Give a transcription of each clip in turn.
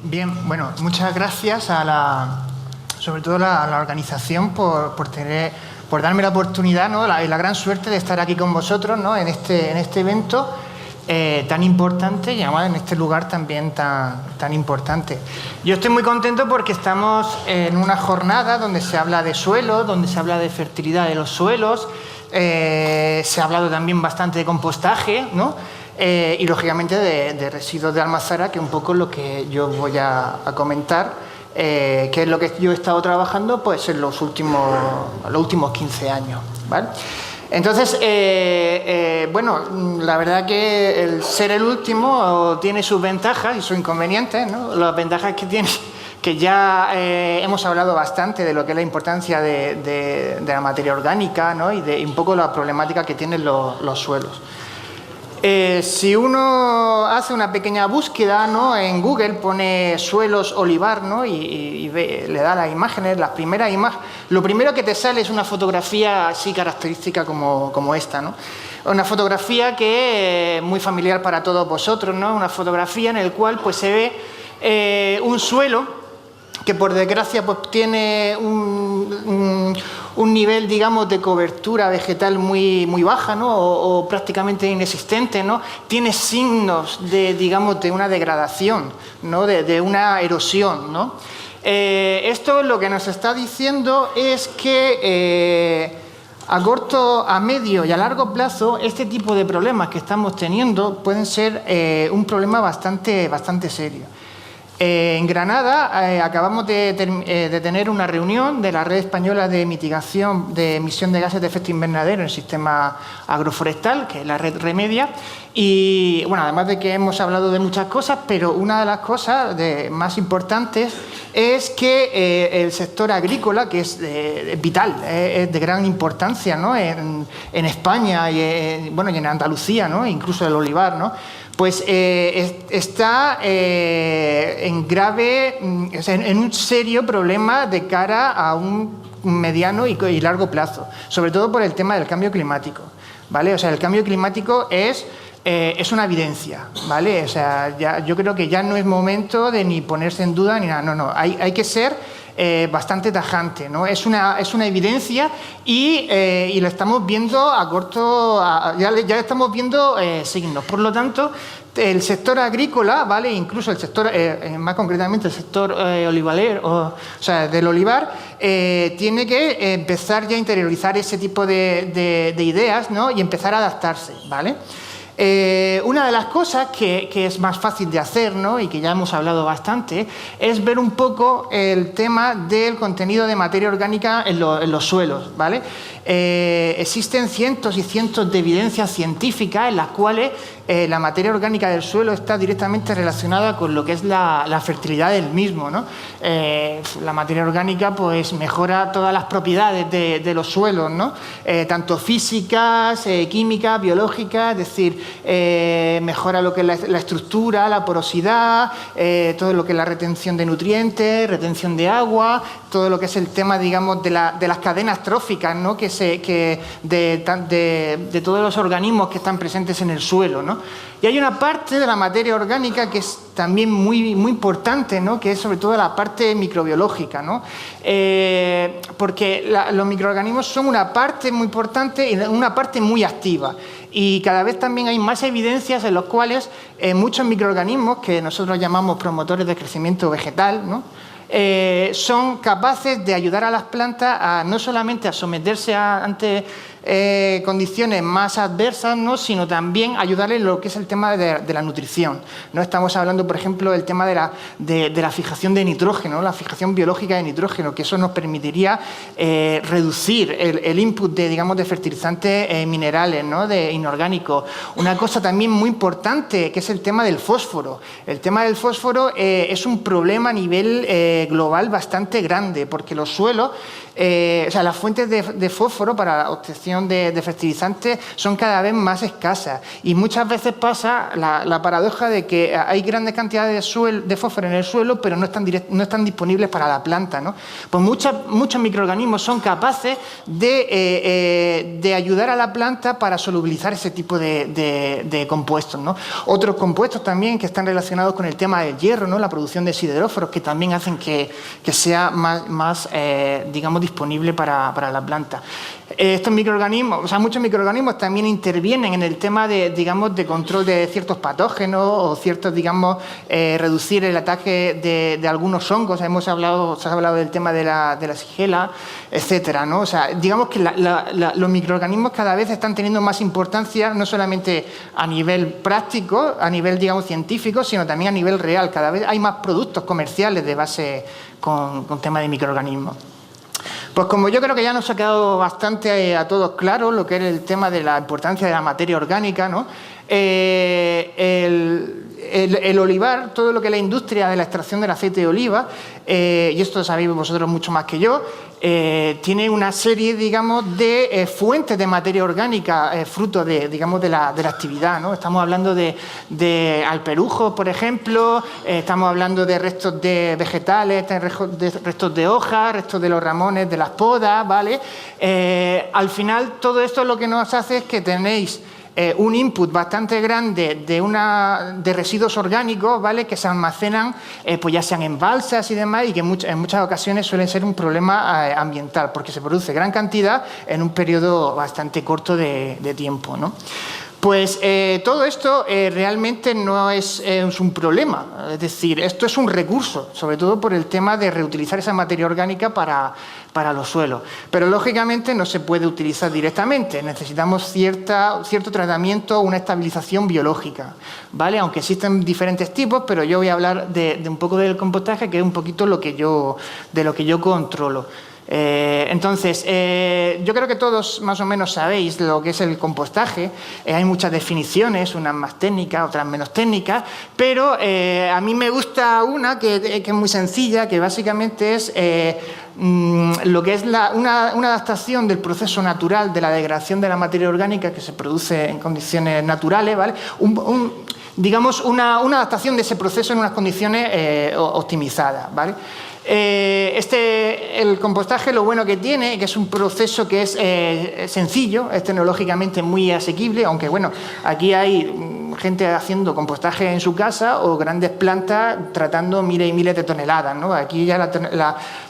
Bien, bueno, muchas gracias sobre todo a la organización por darme la oportunidad, ¿no? y la gran suerte de estar aquí con vosotros, ¿no? en este evento tan importante y además en este lugar también tan importante. Yo estoy muy contento porque estamos en una jornada donde se habla de suelos, donde se habla de fertilidad de los suelos, se ha hablado también bastante de compostaje, ¿no? Y lógicamente de residuos de almazara, que es un poco lo que yo voy a comentar, que es lo que yo he estado trabajando pues en los últimos 15 años, ¿vale? Entonces, bueno, la verdad que el ser el último tiene sus ventajas y sus inconvenientes, ¿no? Las ventajas que tiene, que ya hemos hablado bastante de lo que es la importancia de la materia orgánica, ¿no? y un poco la problemática que tienen los suelos. Si uno hace una pequeña búsqueda, ¿no? En Google, pone suelos olivar, ¿no? y le da las imágenes, las primeras imágenes, lo primero que te sale es una fotografía así característica como esta, ¿no? Una fotografía que es muy familiar para todos vosotros, ¿no? Una fotografía en la cual pues, se ve un suelo que por desgracia pues, tiene un nivel, digamos, de cobertura vegetal muy baja, ¿no? o prácticamente inexistente, ¿no? Tiene signos digamos, de una degradación, ¿no? de una erosión, ¿no? Esto lo que nos está diciendo es que a corto, a medio y a largo plazo este tipo de problemas que estamos teniendo pueden ser un problema bastante serio. En Granada acabamos de tener una reunión de la Red Española de Mitigación de Emisión de Gases de Efecto Invernadero en el sistema agroforestal, que es la Red Remedia, y bueno, además de que hemos hablado de muchas cosas, pero una de las cosas más importantes es que el sector agrícola, que es vital, es de gran importancia, ¿no? en España y, bueno, y en Andalucía, ¿no? Incluso el olivar, ¿no? Pues está en un serio problema de cara a un mediano y largo plazo, sobre todo por el tema del cambio climático, ¿vale? O sea, el cambio climático es una evidencia, ¿vale? O sea, yo creo que ya no es momento de ni ponerse en duda ni nada, no, hay que ser bastante tajante, ¿no? Es una evidencia y lo estamos viendo a corto, ya estamos viendo signos. Por lo tanto, el sector agrícola, ¿vale? Incluso el sector, más concretamente el sector olivalero, o sea, del olivar, tiene que empezar ya a interiorizar ese tipo de ideas, ¿no? Y empezar a adaptarse, ¿vale? Una de las cosas que es más fácil de hacer, ¿no? y que ya hemos hablado bastante, es ver un poco el tema del contenido de materia orgánica en los suelos, ¿vale? Existen cientos y cientos de evidencias científicas en las cuales la materia orgánica del suelo está directamente relacionada con lo que es la fertilidad del mismo, ¿no? La materia orgánica pues, mejora todas las propiedades de los suelos, ¿no? Tanto físicas, químicas, biológicas, es decir, mejora lo que es la estructura, la porosidad, todo lo que es la retención de nutrientes, retención de agua, todo lo que es el tema, digamos, de las cadenas tróficas, ¿no? de todos los organismos que están presentes en el suelo, ¿no? Y hay una parte de la materia orgánica que es también muy importante, ¿no? Que es sobre todo la parte microbiológica, ¿no? Porque los microorganismos son una parte muy importante y una parte muy activa. Y cada vez también hay más evidencias en las cuales muchos microorganismos, que nosotros llamamos promotores de crecimiento vegetal, ¿no? Son capaces de ayudar a las plantas no solamente a someterse ante condiciones más adversas, ¿no? sino también ayudarles en lo que es el tema de la nutrición, ¿no? Estamos hablando, por ejemplo, del tema de la fijación de nitrógeno, la fijación biológica de nitrógeno, que eso nos permitiría reducir el input de fertilizantes minerales, ¿no? de inorgánicos. Una cosa también muy importante, que es el tema del fósforo. El tema del fósforo es un problema a nivel global bastante grande, porque los suelos, o sea, las fuentes de fósforo para la obtención aplicación de fertilizantes son cada vez más escasas y muchas veces pasa la paradoja de que hay grandes cantidades de fósforo en el suelo, pero no están disponibles para la planta, ¿no? Pues muchos microorganismos son capaces de ayudar a la planta para solubilizar ese tipo de compuestos, ¿no? Otros compuestos también que están relacionados con el tema del hierro, ¿no? La producción de sideróforos, que también hacen que sea más digamos, disponible para la planta. Estos microorganismos, o sea, muchos microorganismos también intervienen en el tema digamos, de control de ciertos patógenos o ciertos, digamos, reducir el ataque de algunos hongos. Se ha hablado del tema de la shigella, etcétera, ¿no? O sea, digamos que los microorganismos cada vez están teniendo más importancia, no solamente a nivel práctico, a nivel, digamos, científico, sino también a nivel real. Cada vez hay más productos comerciales de base con tema de microorganismos. Pues como yo creo que ya nos ha quedado bastante a todos claro lo que es el tema de la importancia de la materia orgánica, ¿no? El olivar, todo lo que es la industria de la extracción del aceite de oliva, y esto lo sabéis vosotros mucho más que yo, tiene una serie, digamos, de fuentes de materia orgánica, fruto digamos, de la actividad, ¿no? Estamos hablando de alperujos, por ejemplo, estamos hablando de restos de vegetales, restos de hojas, restos de los ramones, de las podas, ¿vale? Al final, todo esto lo que nos hace es que tenéis un input bastante grande de residuos orgánicos, ¿vale? Que se almacenan, pues ya sean en balsas y demás, y que en muchas ocasiones suelen ser un problema ambiental, porque se produce gran cantidad en un periodo bastante corto de tiempo, ¿no? Pues todo esto realmente no es un problema, es decir, esto es un recurso, sobre todo por el tema de reutilizar esa materia orgánica para los suelos. Pero lógicamente no se puede utilizar directamente, necesitamos cierto tratamiento, una estabilización biológica, ¿vale? Aunque existen diferentes tipos, pero yo voy a hablar de un poco del compostaje, que es un poquito de lo que yo controlo. Entonces, yo creo que todos más o menos sabéis lo que es el compostaje. Hay muchas definiciones, unas más técnicas, otras menos técnicas, pero a mí me gusta una que es muy sencilla, que básicamente es lo que es una adaptación del proceso natural de la degradación de la materia orgánica que se produce en condiciones naturales, ¿vale? Digamos, una adaptación de ese proceso en unas condiciones optimizadas, ¿vale? El compostaje, lo bueno que tiene, que es un proceso que es sencillo, es tecnológicamente muy asequible, aunque bueno, aquí hay gente haciendo compostaje en su casa o grandes plantas tratando miles y miles de toneladas, ¿no? Aquí ya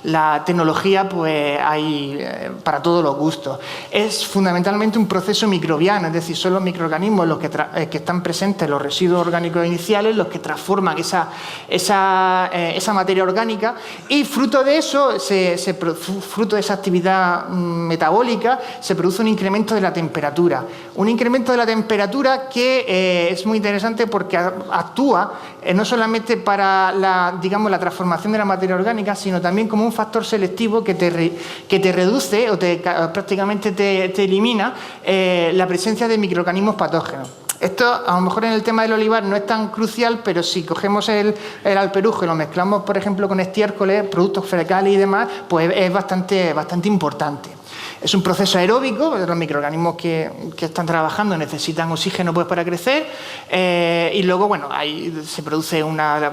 la tecnología pues hay para todos los gustos. Es fundamentalmente un proceso microbiano, es decir, son los microorganismos los que están presentes en los residuos orgánicos iniciales los que transforman esa materia orgánica. Y fruto de eso, fruto de esa actividad metabólica, se produce un incremento de la temperatura. Un incremento de la temperatura que es muy interesante porque actúa no solamente para la transformación de la materia orgánica, sino también como un factor selectivo que te reduce o prácticamente te elimina la presencia de microorganismos patógenos. Esto, a lo mejor en el tema del olivar no es tan crucial, pero si cogemos el alperujo y lo mezclamos, por ejemplo, con estiércoles, productos fecales y demás, pues es bastante importante. Es un proceso aeróbico, los microorganismos que están trabajando necesitan oxígeno pues, para crecer, y luego, bueno, ahí se produce una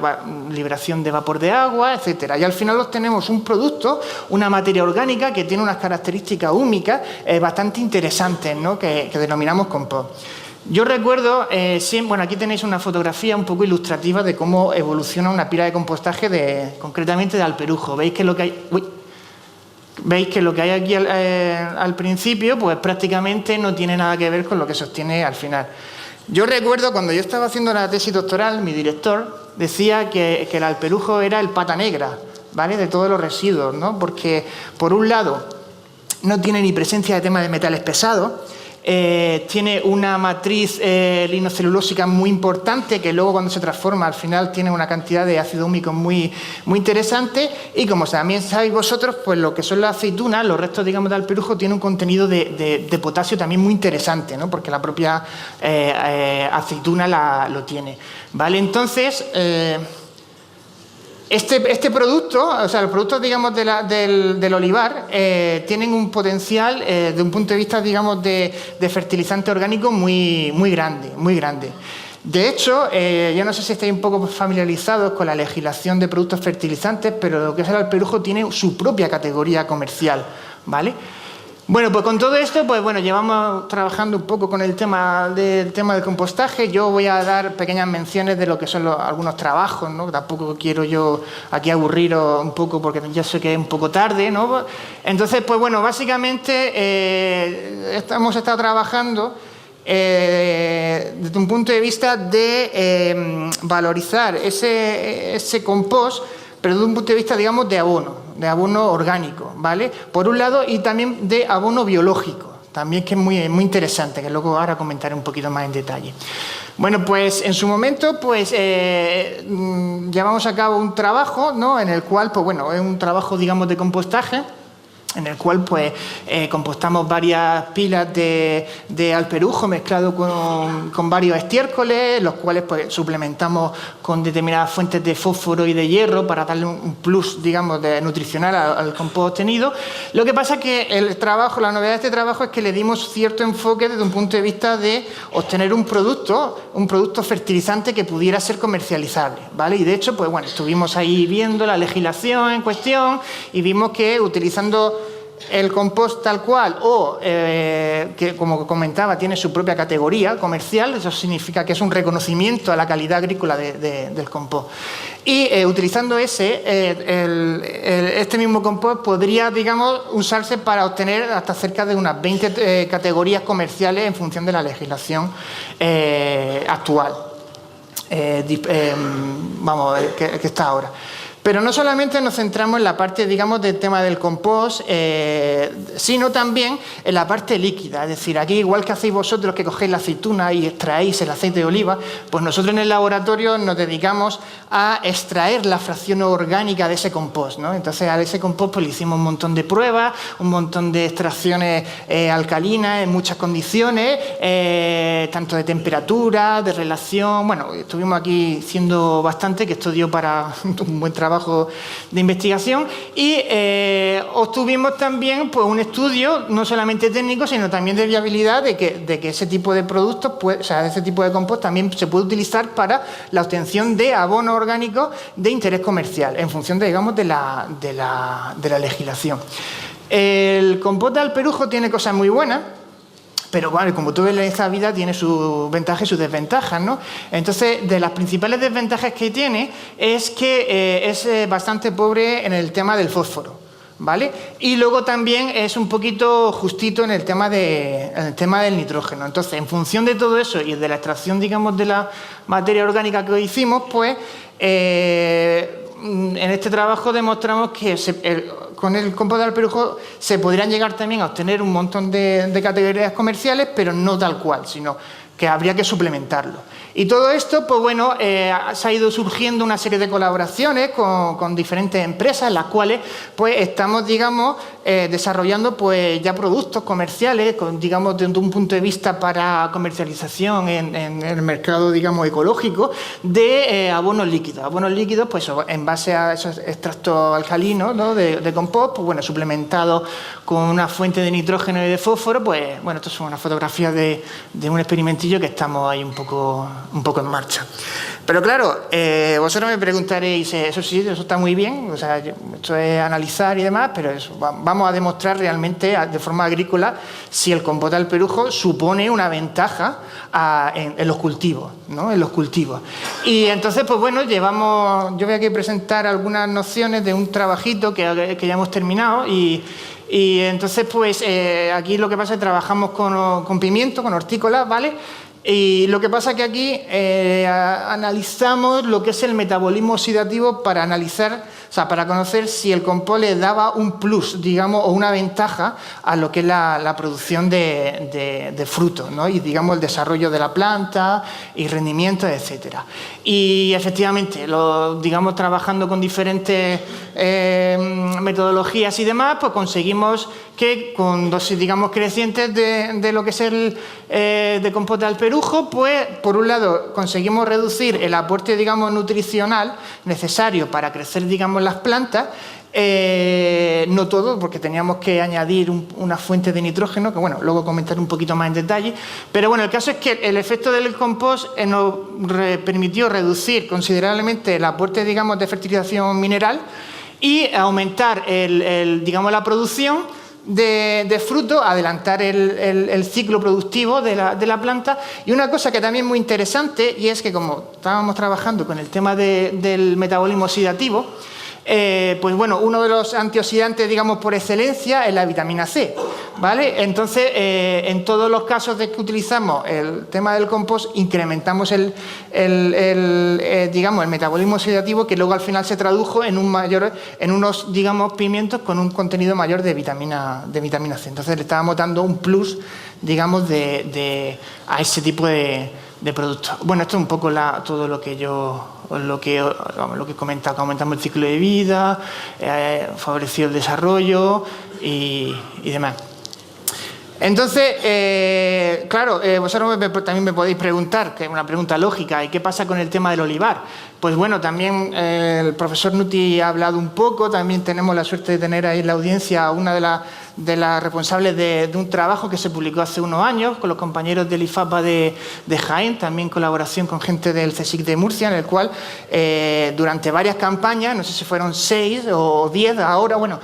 liberación de vapor de agua, etcétera. Y al final obtenemos un producto, una materia orgánica que tiene unas características únicas bastante interesantes, ¿no? que denominamos compost. Yo recuerdo, bueno, aquí tenéis una fotografía un poco ilustrativa de cómo evoluciona una pila de compostaje concretamente de alperujo. Veis que lo que hay aquí al principio, pues prácticamente no tiene nada que ver con lo que se obtiene al final. Yo recuerdo cuando yo estaba haciendo la tesis doctoral, mi director decía que el alperujo era el pata negra, ¿vale? De todos los residuos, ¿no? Porque, por un lado, no tiene ni presencia de tema de metales pesados. Tiene una matriz linocelulósica muy importante que luego cuando se transforma al final tiene una cantidad de ácido húmico muy interesante, y como también sabéis vosotros, pues lo que son las aceitunas, los restos digamos del alperujo, tiene un contenido de potasio también muy interesante, ¿no? Porque la propia aceituna lo tiene, ¿vale? Entonces Este producto, o sea, los productos, digamos, del olivar tienen un potencial de un punto de vista, digamos, de fertilizante orgánico muy grande, muy grande. De hecho, yo no sé si estáis un poco familiarizados con la legislación de productos fertilizantes, pero lo que es el alperujo tiene su propia categoría comercial, ¿vale? Bueno, pues con todo esto, pues bueno, llevamos trabajando un poco con el tema del compostaje. Yo voy a dar pequeñas menciones de lo que son algunos trabajos, ¿no? Tampoco quiero yo aquí aburriros un poco porque ya sé que es un poco tarde, ¿no? Entonces, pues bueno, básicamente hemos estado trabajando desde un punto de vista de valorizar ese compost, pero desde un punto de vista, digamos, de abono orgánico, ¿vale? Por un lado, y también de abono biológico, también, que es muy interesante, que luego ahora comentaré un poquito más en detalle. Bueno, pues en su momento, pues llevamos a cabo un trabajo, ¿no? En el cual, pues bueno, es un trabajo, digamos, de compostaje, en el cual pues compostamos varias pilas de alperujo mezclado con varios estiércoles, los cuales pues suplementamos con determinadas fuentes de fósforo y de hierro para darle un plus, digamos, nutricional al compost obtenido. Lo que pasa es que la novedad de este trabajo es que le dimos cierto enfoque desde un punto de vista de obtener un producto fertilizante que pudiera ser comercializable, ¿vale? Y de hecho, pues bueno, estuvimos ahí viendo la legislación en cuestión y vimos que utilizando el compost tal cual o que, como comentaba, tiene su propia categoría comercial, eso significa que es un reconocimiento a la calidad agrícola del compost. Y utilizando este mismo compost podría, digamos, usarse para obtener hasta cerca de unas 20 categorías comerciales en función de la legislación actual, que está ahora. Pero no solamente nos centramos en la parte, digamos, del tema del compost, sino también en la parte líquida. Es decir, aquí, igual que hacéis vosotros que cogéis la aceituna y extraéis el aceite de oliva, pues nosotros en el laboratorio nos dedicamos a extraer la fracción orgánica de ese compost, ¿no? Entonces, a ese compost pues, le hicimos un montón de pruebas, un montón de extracciones alcalinas en muchas condiciones, tanto de temperatura, de relación. Bueno, estuvimos aquí haciendo bastante, que esto dio para un buen trabajo de investigación y obtuvimos también pues, un estudio no solamente técnico sino también de viabilidad de que ese tipo de productos, pues, o sea, ese tipo de compost también se puede utilizar para la obtención de abono orgánico de interés comercial en función de, digamos, de la legislación. El compost de alperujo tiene cosas muy buenas, pero bueno, como tú ves en esta vida tiene sus ventajas y sus desventajas, ¿no? Entonces, de las principales desventajas que tiene es que es bastante pobre en el tema del fósforo, ¿vale? Y luego también es un poquito justito en el tema del nitrógeno. Entonces, en función de todo eso y de la extracción, digamos, de la materia orgánica que hicimos, pues en este trabajo demostramos que con el compost de alperujo se podrían llegar también a obtener un montón de categorías comerciales, pero no tal cual, sino que habría que suplementarlo. Y todo esto, pues bueno, se ha ido surgiendo una serie de colaboraciones con diferentes empresas, las cuales pues estamos, digamos, desarrollando pues ya productos comerciales, digamos, desde un punto de vista para comercialización en el mercado, digamos, ecológico, de abonos líquidos. Abonos líquidos, pues en base a esos extractos alcalinos, ¿no? de compost, pues bueno, suplementados con una fuente de nitrógeno y de fósforo, pues bueno, esto es una fotografía de un experimentillo que estamos ahí un poco en marcha. Pero claro, vosotros me preguntaréis, eso sí, eso está muy bien, o sea, esto es analizar y demás, pero eso, vamos a demostrar realmente de forma agrícola si el compost de alperujo supone una ventaja en los cultivos, ¿no? En los cultivos. Y entonces, pues bueno, yo voy aquí a presentar algunas nociones de un trabajito que ya hemos terminado y entonces, pues aquí lo que pasa es que trabajamos con pimiento, con hortícolas, ¿vale? Y lo que pasa es que aquí analizamos lo que es el metabolismo oxidativo para analizar, o sea, para conocer si el compost le daba un plus, digamos, o una ventaja a lo que es la producción de frutos, ¿no? Y, digamos, el desarrollo de la planta y rendimiento, etcétera. Y efectivamente, digamos, trabajando con diferentes metodologías y demás, pues conseguimos que con dosis, digamos, crecientes de lo que es el de compost de alperujo, alperujo, pues, por un lado, conseguimos reducir el aporte, digamos, nutricional necesario para crecer, digamos, las plantas. No todo, porque teníamos que añadir una fuente de nitrógeno, que bueno, luego comentaré un poquito más en detalle. Pero bueno, el caso es que el efecto del compost nos permitió reducir considerablemente el aporte, digamos, de fertilización mineral y aumentar, digamos, la producción de fruto, adelantar el ciclo productivo de la planta. Y una cosa que también es muy interesante, y es que como estábamos trabajando con el tema del metabolismo oxidativo, pues bueno, uno de los antioxidantes, digamos, por excelencia es la vitamina C, ¿vale? Entonces, en todos los casos de que utilizamos el tema del compost, incrementamos digamos, el metabolismo oxidativo, que luego al final se tradujo en unos, digamos, pimientos con un contenido mayor de vitamina C. Entonces, le estábamos dando un plus, digamos, a ese tipo de productos. Bueno, esto es un poco todo lo que aumentamos el ciclo de vida, favoreció el desarrollo y demás. Entonces, claro, vosotros también me podéis preguntar, que es una pregunta lógica, ¿y qué pasa con el tema del olivar? Pues bueno, también el profesor Nuti ha hablado un poco, también tenemos la suerte de tener ahí en la audiencia a una de las responsables de un trabajo que se publicó hace unos años con los compañeros del IFAPA de Jaén, también colaboración con gente del CSIC de Murcia, en el cual durante varias campañas, no sé si fueron 6 o 10 ahora, bueno,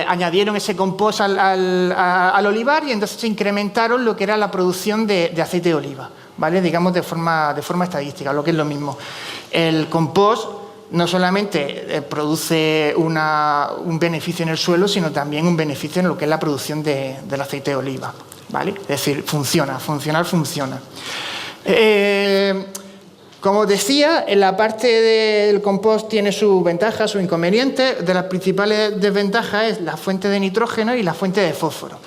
añadieron ese compost al olivar y entonces se incrementaron lo que era la producción de aceite de oliva, ¿vale? Digamos de forma estadística, lo que es lo mismo. El compost no solamente produce un beneficio en el suelo, sino también un beneficio en lo que es la producción del aceite de oliva, ¿vale? Es decir, funciona. Como os decía, en la parte del compost tiene sus ventajas, sus inconvenientes. De las principales desventajas es la fuente de nitrógeno y la fuente de fósforo.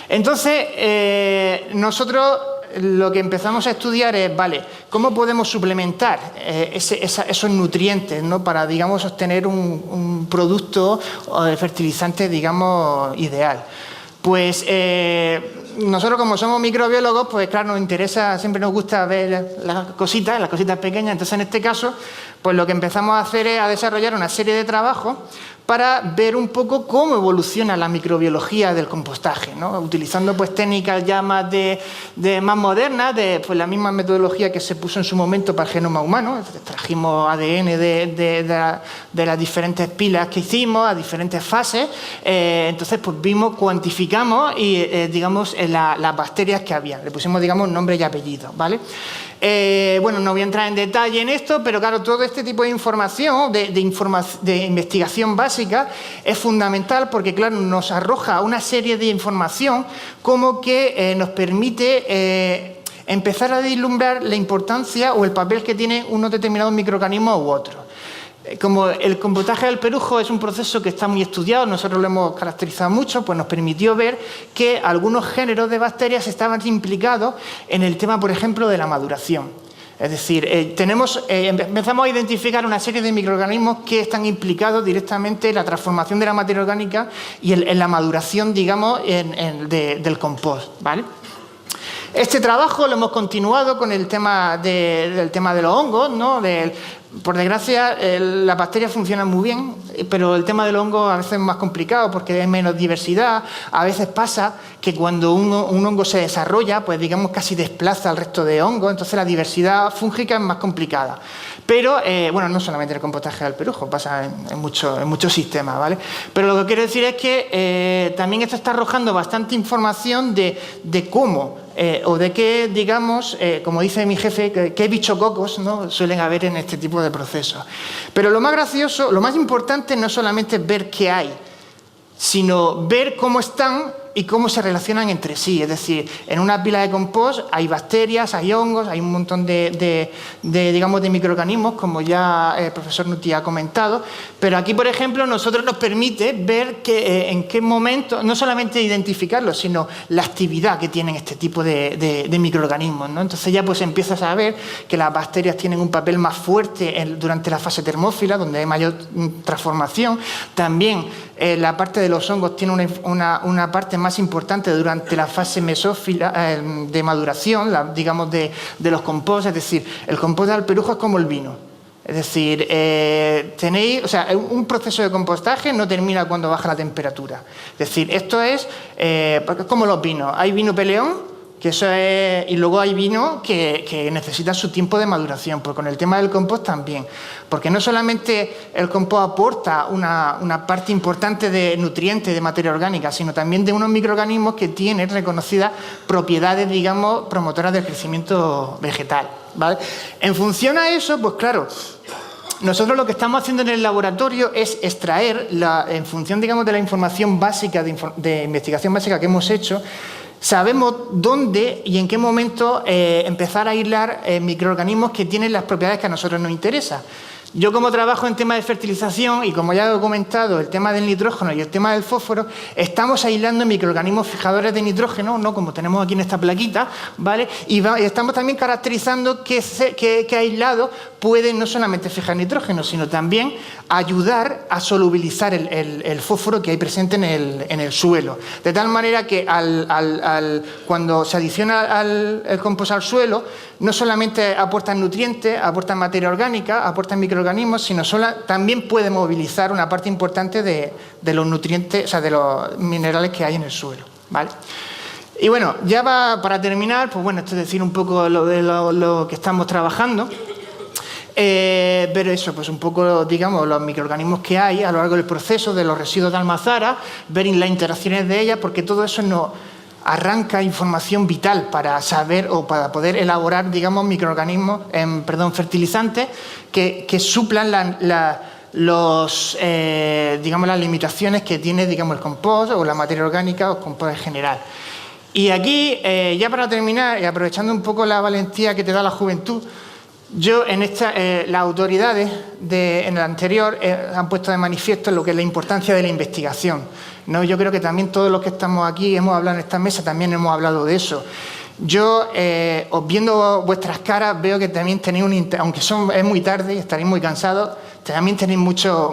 Entonces, nosotros lo que empezamos a estudiar es, vale, ¿cómo podemos suplementar esos nutrientes, ¿no? Para, digamos, obtener un producto fertilizante, digamos, ideal? Pues nosotros, como somos microbiólogos, pues claro, nos interesa, siempre nos gusta ver las cositas pequeñas. Entonces, en este caso, pues lo que empezamos a hacer es a desarrollar una serie de trabajos para ver un poco cómo evoluciona la microbiología del compostaje, ¿no? Utilizando pues técnicas ya más más modernas, pues la misma metodología que se puso en su momento para el genoma humano. Trajimos ADN de las diferentes pilas que hicimos a diferentes fases. Entonces pues cuantificamos y digamos las bacterias que había. Le pusimos, digamos, nombre y apellido, ¿vale? Bueno, no voy a entrar en detalle en esto, pero claro, todo este tipo de información, de investigación básica, es fundamental porque, claro, nos arroja una serie de información como que nos permite empezar a vislumbrar la importancia o el papel que tienen unos determinados microorganismos u otros. Como el compostaje del alperujo es un proceso que está muy estudiado, nosotros lo hemos caracterizado mucho, pues nos permitió ver que algunos géneros de bacterias estaban implicados en el tema, por ejemplo, de la maduración. Es decir, empezamos a identificar una serie de microorganismos que están implicados directamente en la transformación de la materia orgánica y en la maduración, digamos, del compost, ¿vale? Este trabajo lo hemos continuado con el tema de los hongos, ¿no? Por desgracia, las bacterias funcionan muy bien, pero el tema del hongo a veces es más complicado porque hay menos diversidad. A veces pasa que cuando un hongo se desarrolla, pues digamos casi desplaza al resto de hongos, entonces la diversidad fúngica es más complicada. Pero, bueno, no solamente el compostaje del alperujo, pasa en muchos sistemas, ¿vale? Pero lo que quiero decir es que también esto está arrojando bastante información de cómo o de qué, digamos, como dice mi jefe, qué bichococos, ¿no?, suelen haber en este tipo de procesos. Pero lo más gracioso, lo más importante no solamente es ver qué hay, sino ver cómo están y cómo se relacionan entre sí. Es decir, en una pila de compost hay bacterias, hay hongos, hay un montón digamos, de microorganismos, como ya el profesor Nuti ha comentado, pero aquí, por ejemplo, nosotros nos permite ver en qué momento, no solamente identificarlos, sino la actividad que tienen este tipo de microorganismos, ¿no? Entonces ya pues empiezas a ver que las bacterias tienen un papel más fuerte durante la fase termófila, donde hay mayor transformación. También la parte de los hongos tiene una parte más importantes durante la fase mesófila de maduración, digamos, de los compost. Es decir, el compost de alperujo es como el vino. Es decir, un proceso de compostaje no termina cuando baja la temperatura. Es decir, esto es como los vinos. Hay vino peleón, que eso es, y luego hay vino que necesita su tiempo de maduración, pues con el tema del compost también, porque no solamente el compost aporta una parte importante de nutrientes, de materia orgánica, sino también de unos microorganismos que tienen reconocidas propiedades, digamos, promotoras del crecimiento vegetal, ¿vale? En función a eso, pues claro, nosotros lo que estamos haciendo en el laboratorio es extraer, en función, digamos, de la información básica, de investigación básica que hemos hecho, sabemos dónde y en qué momento empezar a aislar microorganismos que tienen las propiedades que a nosotros nos interesan. Yo, como trabajo en tema de fertilización y como ya he comentado, el tema del nitrógeno y el tema del fósforo, estamos aislando microorganismos fijadores de nitrógeno, ¿no?, como tenemos aquí en esta plaquita, ¿vale? Y estamos también caracterizando qué aislado puede no solamente fijar nitrógeno, sino también ayudar a solubilizar el fósforo que hay presente en el suelo. De tal manera que cuando se adiciona el compost al suelo, no solamente aportan nutrientes, aportan materia orgánica, aportan microorganismos, sino también puede movilizar una parte importante de los nutrientes, o sea, de los minerales que hay en el suelo, ¿vale? Y bueno, ya para terminar, pues bueno, esto es decir un poco lo que estamos trabajando. Pero eso, pues un poco, digamos, los microorganismos que hay a lo largo del proceso de los residuos de almazara, ver las interacciones de ellas, porque todo eso nos arranca información vital para saber o para poder elaborar, digamos, microorganismos, fertilizantes que suplan las limitaciones que tiene, digamos, el compost o la materia orgánica o el compost en general. Y aquí, ya para terminar, y aprovechando un poco la valentía que te da la juventud, yo las autoridades en el anterior han puesto de manifiesto lo que es la importancia de la investigación, ¿no? Yo creo que también todos los que estamos aquí hemos hablado en esta mesa, también hemos hablado de eso. Yo, viendo vuestras caras, veo que también tenéis aunque es muy tarde y estaréis muy cansados, también tenéis mucho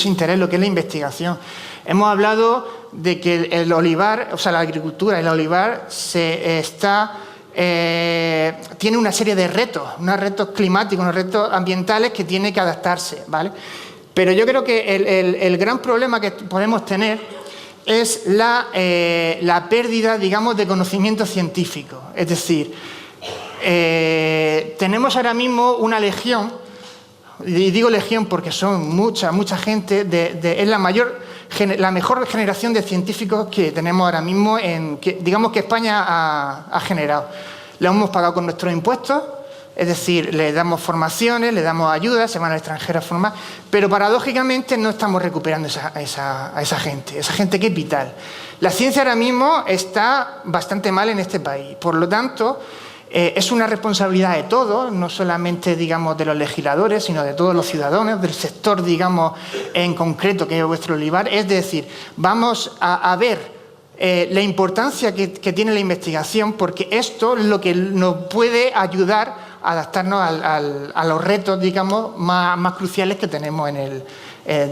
interés en lo que es la investigación. Hemos hablado de que el olivar, o sea, la agricultura, el olivar tiene una serie de retos, unos retos climáticos, unos retos ambientales que tiene que adaptarse, ¿vale? Pero yo creo que el gran problema que podemos tener es la pérdida, digamos, de conocimiento científico. Es decir, tenemos ahora mismo una legión, y digo legión porque son mucha gente, es la mejor generación de científicos que tenemos ahora mismo, digamos que España ha generado. Le hemos pagado con nuestros impuestos, es decir, le damos formaciones, le damos ayudas, se van al extranjero a formar, pero paradójicamente no estamos recuperando a esa gente que es vital. La ciencia ahora mismo está bastante mal en este país, por lo tanto, es una responsabilidad de todos, no solamente, digamos, de los legisladores, sino de todos los ciudadanos, del sector, digamos, en concreto, que es vuestro olivar. Es decir, vamos a ver la importancia que tiene la investigación, porque esto es lo que nos puede ayudar a adaptarnos a los retos, digamos, más cruciales que tenemos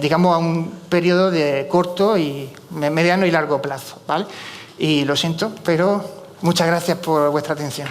digamos, a un periodo de corto y mediano y largo plazo, ¿vale? Y lo siento, pero muchas gracias por vuestra atención.